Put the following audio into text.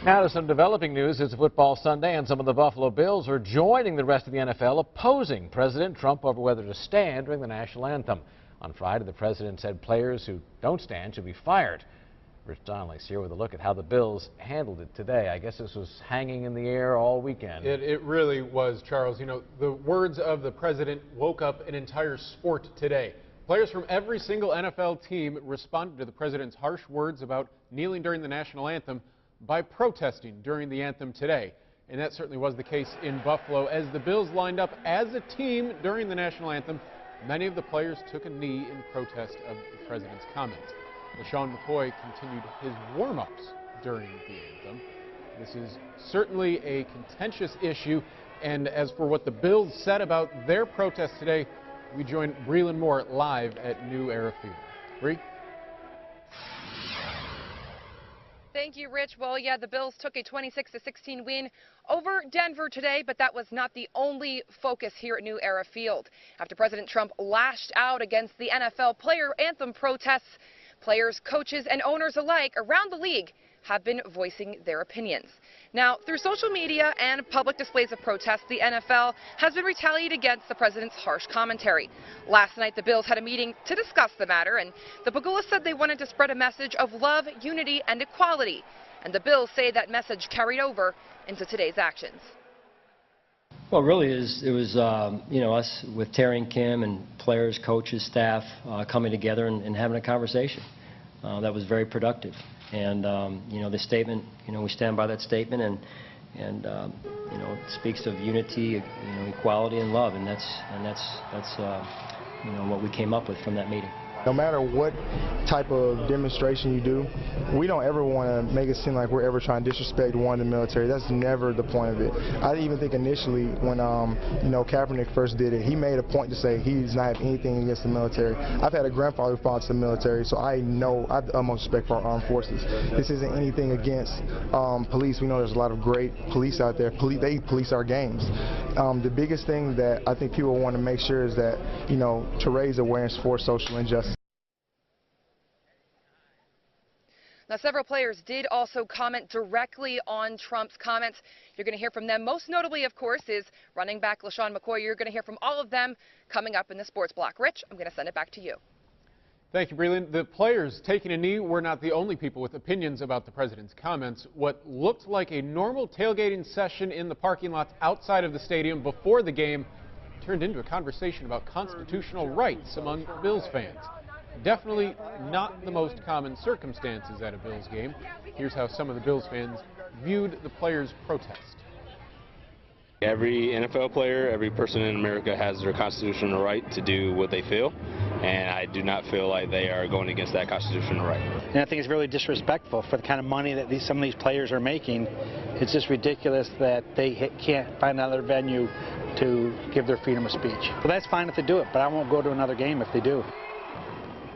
Now to some developing news. It's Football Sunday, and some of the Buffalo Bills are joining the rest of the NFL opposing President Trump over whether to stand during the national anthem. On Friday, the president said players who don't stand should be fired. Rich Donnelly's here with a look at how the Bills handled it today. I guess this was hanging in the air all weekend. It really was, Charles. You know, the words of the president woke up an entire sport today. Players from every single NFL team responded to the president's harsh words about kneeling during the national anthem by protesting during the anthem today. And that certainly was the case in Buffalo. As the Bills lined up as a team during the national anthem, many of the players took a knee in protest of the president's comments. LaShawn McCoy continued his warm-ups during the anthem. This is certainly a contentious issue. And as for what the Bills said about their protest today, we join Breland Moore live at New Era Field. Bree? Thank you, Rich. Well, yeah, the Bills took a 26-16 win over Denver today, but that was not the only focus here at New Era Field. After President Trump lashed out against the NFL player anthem protests, players, coaches, and owners alike around the league have been voicing their opinions. Now, through social media and public displays of protest, the NFL has been retaliated against the president's harsh commentary. Last night, the Bills had a meeting to discuss the matter, and the Pagulas said they wanted to spread a message of love, unity, and equality. And the Bills say that message carried over into today's actions. Well, really, it was you know, us with Terry and Kim and players, coaches, staff coming together and having a conversation. That was very productive. And, you know, the statement, you know, we stand by that statement, and you know, it speaks of unity, you know, equality and love, and that's you know, what we came up with from that meeting. No matter what type of demonstration you do, we don't ever want to make it seem like we're ever trying to disrespect one of the military. That's never the point of it. I even think initially when you know, Kaepernick first did it, he made a point to say he does not have anything against the military. I've had a grandfather who fought to the military, so I know I have the utmost respect for our armed forces. This isn't anything against police. We know there's a lot of great police out there. They police our games. The biggest thing that I think people want to make sure is that, you know, to raise awareness for social injustice. Now, several players did also comment directly on Trump's comments. You're going to hear from them. Most notably, of course, is running back LaShawn McCoy. You're going to hear from all of them coming up in the Sports Block. Rich, I'm going to send it back to you. Thank you, Breland. The players taking a knee were not the only people with opinions about the president's comments. What looked like a normal tailgating session in the parking lots outside of the stadium before the game turned into a conversation about constitutional rights among Bills fans. Definitely not the most common circumstances at a Bills game. Here's how some of the Bills fans viewed the players' protest. Every NFL player, every person in America has their constitutional right to do what they feel, and I do not feel like they are going against that constitutional right. And I think it's really disrespectful for the kind of money that some of these players are making. It's just ridiculous that they can't find another venue to give their freedom of speech. Well, that's fine if they do it, but I won't go to another game if they do.